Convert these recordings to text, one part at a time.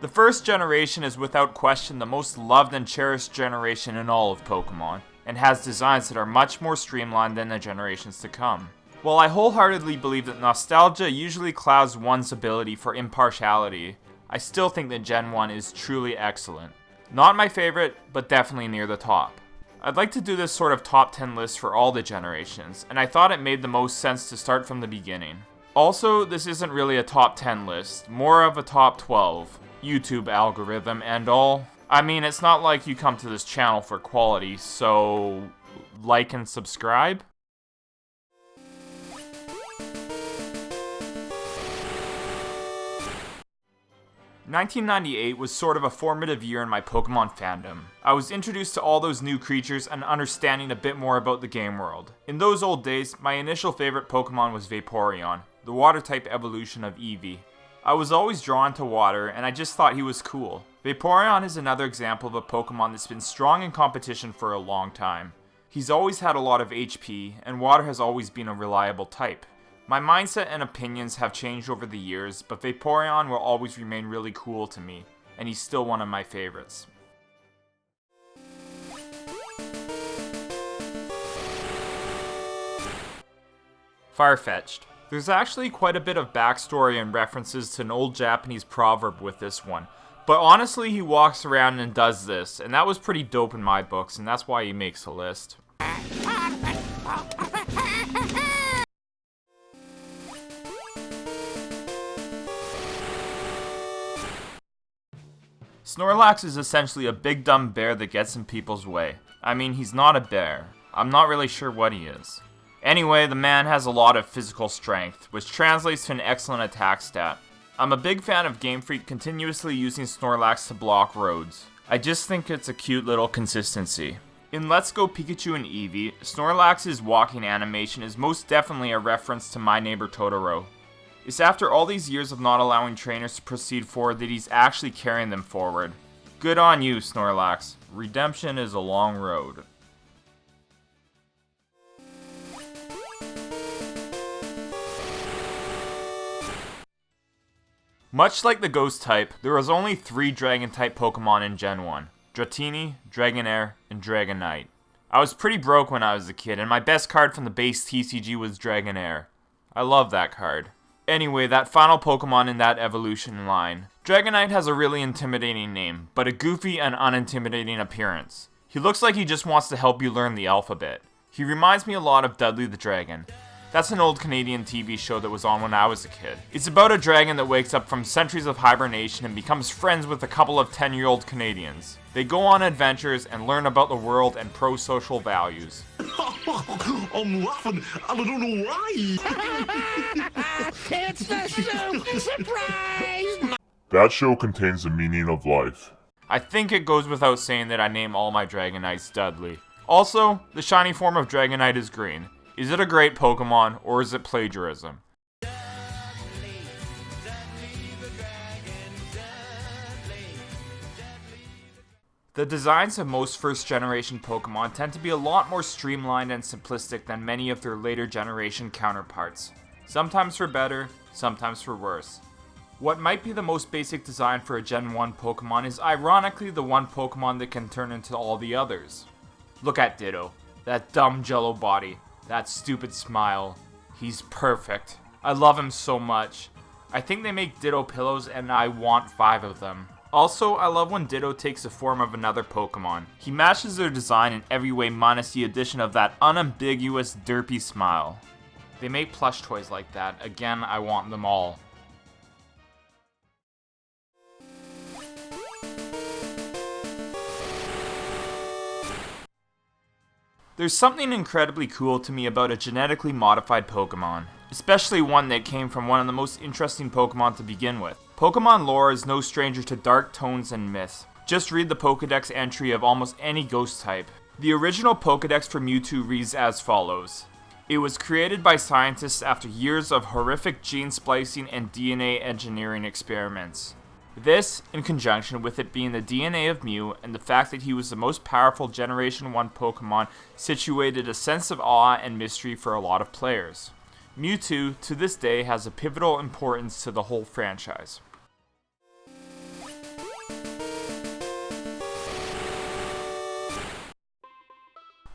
The first generation is without question the most loved and cherished generation in all of Pokemon, and has designs that are much more streamlined than the generations to come. While I wholeheartedly believe that nostalgia usually clouds one's ability for impartiality, I still think that Gen 1 is truly excellent. Not my favorite, but definitely near the top. I'd like to do this sort of top 10 list for all the generations, and I thought it made the most sense to start from the beginning. Also, this isn't really a top 10 list, more of a top 12. YouTube algorithm and all. I mean, it's not like you come to this channel for quality, so like and subscribe. "1998 was sort of a formative year in my Pokemon fandom. I was introduced to all those new creatures and understanding a bit more about the game world. In those old days, my initial favorite Pokemon was Vaporeon, the water-type evolution of Eevee. I was always drawn to water, and I just thought he was cool. Vaporeon is another example of a Pokemon that's been strong in competition for a long time. He's always had a lot of HP, and water has always been a reliable type. My mindset and opinions have changed over the years, but Vaporeon will always remain really cool to me, and he's still one of my favorites." Farfetchd. There's actually quite a bit of backstory and references to an old Japanese proverb with this one, but honestly he walks around and does this, and that was pretty dope in my books, and that's why he makes the list. Snorlax is essentially a big dumb bear that gets in people's way. I mean, he's not a bear. I'm not really sure what he is. Anyway, the man has a lot of physical strength, which translates to an excellent attack stat. I'm a big fan of Game Freak continuously using Snorlax to block roads. I just think it's a cute little consistency. In Let's Go Pikachu and Eevee, Snorlax's walking animation is most definitely a reference to My Neighbor Totoro. It's after all these years of not allowing trainers to proceed forward that he's actually carrying them forward. Good on you, Snorlax. Redemption is a long road. Much like the Ghost type, there was only 3 Dragon-type Pokemon in Gen 1. Dratini, Dragonair, and Dragonite. I was pretty broke when I was a kid, and my best card from the base TCG was Dragonair. I love that card. Anyway, that final Pokemon in that evolution line. Dragonite has a really intimidating name, but a goofy and unintimidating appearance. He looks like he just wants to help you learn the alphabet. He reminds me a lot of Dudley the Dragon. That's an old Canadian TV show that was on when I was a kid. It's about a dragon that wakes up from centuries of hibernation and becomes friends with a couple of 10-year-old Canadians. They go on adventures and learn about the world and pro-social values. I'm laughing, and I don't know why. It's the Super Surprise! That show contains the meaning of life. I think it goes without saying that I name all my Dragonites Dudley. Also, the shiny form of Dragonite is green. Is it a great Pokemon, or is it plagiarism? The designs of most first-generation Pokemon tend to be a lot more streamlined and simplistic than many of their later-generation counterparts. Sometimes for better, sometimes for worse. What might be the most basic design for a Gen 1 Pokemon is ironically the one Pokemon that can turn into all the others. Look at Ditto. That dumb jello body. That stupid smile. He's perfect. I love him so much. I think they make Ditto pillows and I want 5 of them. Also, I love when Ditto takes the form of another Pokemon. He matches their design in every way minus the addition of that unambiguous derpy smile. They make plush toys like that. Again, I want them all. There's something incredibly cool to me about a genetically modified Pokemon, especially one that came from one of the most interesting Pokemon to begin with. Pokemon lore is no stranger to dark tones and myth. Just read the Pokedex entry of almost any ghost type. The original Pokedex for Mewtwo reads as follows. It was created by scientists after years of horrific gene splicing and DNA engineering experiments. This, in conjunction with it being the DNA of Mew and the fact that he was the most powerful Generation 1 Pokemon, situated a sense of awe and mystery for a lot of players. Mewtwo, to this day, has a pivotal importance to the whole franchise.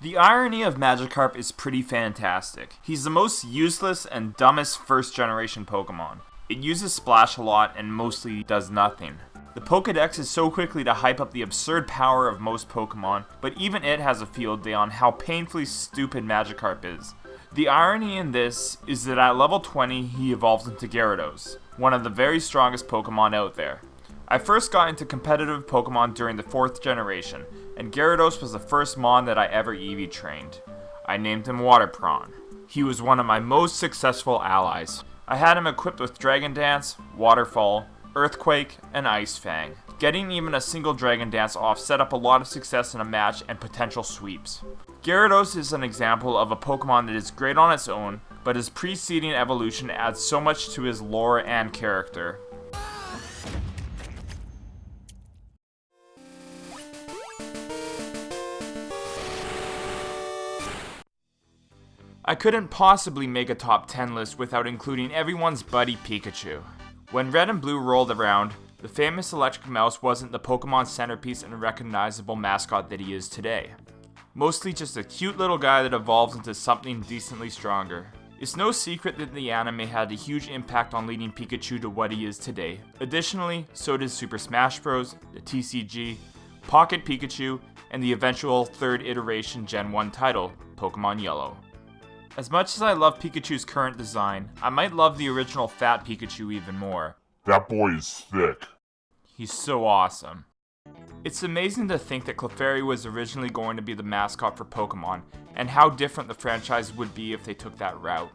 The irony of Magikarp is pretty fantastic. He's the most useless and dumbest first generation Pokemon. It uses Splash a lot and mostly does nothing. The Pokedex is so quickly to hype up the absurd power of most Pokemon, but even it has a field day on how painfully stupid Magikarp is. The irony in this is that at level 20 he evolves into Gyarados, one of the very strongest Pokemon out there. I first got into competitive Pokemon during the 4th generation, and Gyarados was the first Mon that I ever Eevee trained. I named him Waterprawn. He was one of my most successful allies. I had him equipped with Dragon Dance, Waterfall, Earthquake, and Ice Fang. Getting even a single Dragon Dance off set up a lot of success in a match and potential sweeps. Gyarados is an example of a Pokemon that is great on its own, but his preceding evolution adds so much to his lore and character. I couldn't possibly make a top 10 list without including everyone's buddy Pikachu. When Red and Blue rolled around, the famous electric mouse wasn't the Pokemon centerpiece and recognizable mascot that he is today. Mostly just a cute little guy that evolves into something decently stronger. It's no secret that the anime had a huge impact on leading Pikachu to what he is today. Additionally, so did Super Smash Bros., the TCG, Pocket Pikachu, and the eventual 3rd iteration Gen 1 title, Pokemon Yellow. As much as I love Pikachu's current design, I might love the original Fat Pikachu even more. That boy is thick. He's so awesome. It's amazing to think that Clefairy was originally going to be the mascot for Pokemon, and how different the franchise would be if they took that route.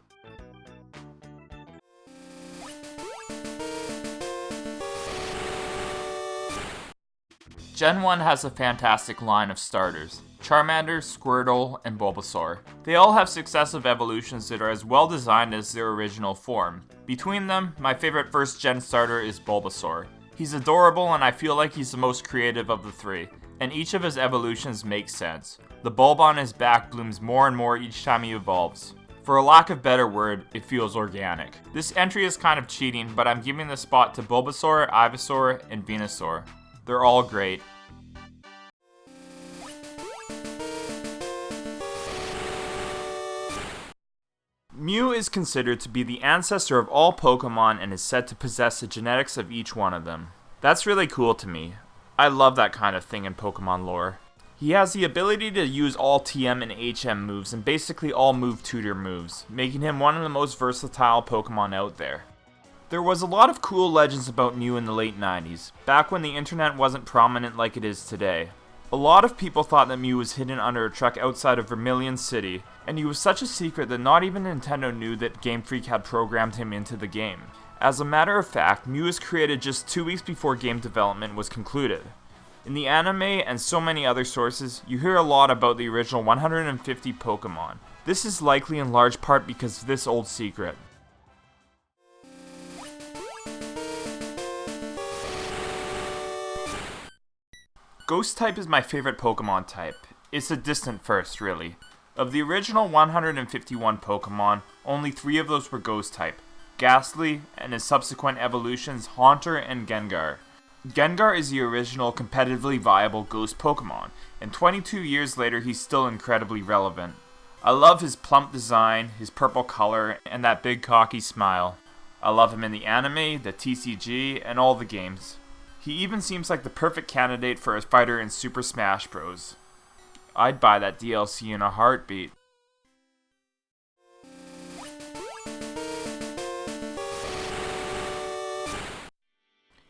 Gen 1 has a fantastic line of starters. Charmander, Squirtle, and Bulbasaur. They all have successive evolutions that are as well designed as their original form. Between them, my favorite first gen starter is Bulbasaur. He's adorable and I feel like he's the most creative of the three, and each of his evolutions makes sense. The bulb on his back blooms more and more each time he evolves. For a lack of better word, it feels organic. This entry is kind of cheating, but I'm giving the spot to Bulbasaur, Ivysaur, and Venusaur. They're all great. Mew is considered to be the ancestor of all Pokemon and is said to possess the genetics of each one of them. That's really cool to me. I love that kind of thing in Pokemon lore. He has the ability to use all TM and HM moves and basically all move tutor moves, making him one of the most versatile Pokemon out there. There was a lot of cool legends about Mew in the late 90s, back when the internet wasn't prominent like it is today. A lot of people thought that Mew was hidden under a truck outside of Vermilion City, and he was such a secret that not even Nintendo knew that Game Freak had programmed him into the game. As a matter of fact, Mew was created just 2 weeks before game development was concluded. In the anime and so many other sources, you hear a lot about the original 150 Pokemon. This is likely in large part because of this old secret. Ghost type is my favorite Pokemon type. It's a distant first, really. Of the original 151 Pokemon, only 3 of those were Ghost type. Ghastly, and his subsequent evolutions Haunter and Gengar. Gengar is the original competitively viable Ghost Pokemon, and 22 years later he's still incredibly relevant. I love his plump design, his purple color, and that big cocky smile. I love him in the anime, the TCG, and all the games. He even seems like the perfect candidate for a fighter in Super Smash Bros. I'd buy that DLC in a heartbeat.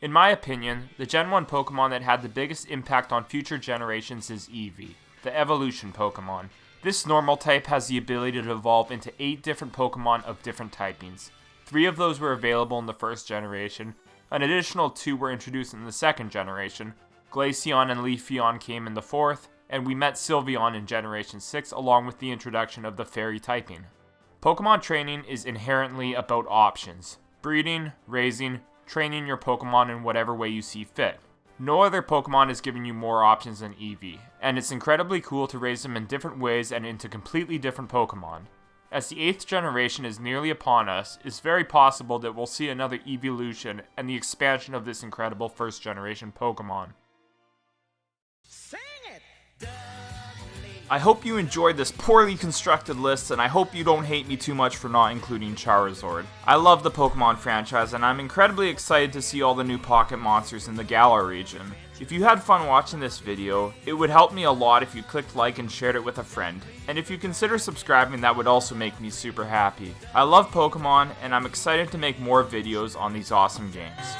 In my opinion, the Gen 1 Pokemon that had the biggest impact on future generations is Eevee, the evolution Pokemon. This normal type has the ability to evolve into 8 different Pokemon of different typings. 3 of those were available in the first generation. An additional 2 were introduced in the second generation. Glaceon and Leafeon came in the 4th, and we met Sylveon in Generation 6 along with the introduction of the Fairy typing. Pokemon training is inherently about options. Breeding, raising, training your Pokemon in whatever way you see fit. No other Pokemon is giving you more options than Eevee, and it's incredibly cool to raise them in different ways and into completely different Pokemon. As the 8th generation is nearly upon us, it's very possible that we'll see another evolution and the expansion of this incredible first generation Pokemon. Sing it, Dudley. I hope you enjoyed this poorly constructed list, and I hope you don't hate me too much for not including Charizard. I love the Pokemon franchise, and I'm incredibly excited to see all the new pocket monsters in the Galar region. If you had fun watching this video, it would help me a lot if you clicked like and shared it with a friend. And if you consider subscribing, that would also make me super happy. I love Pokemon, and I'm excited to make more videos on these awesome games.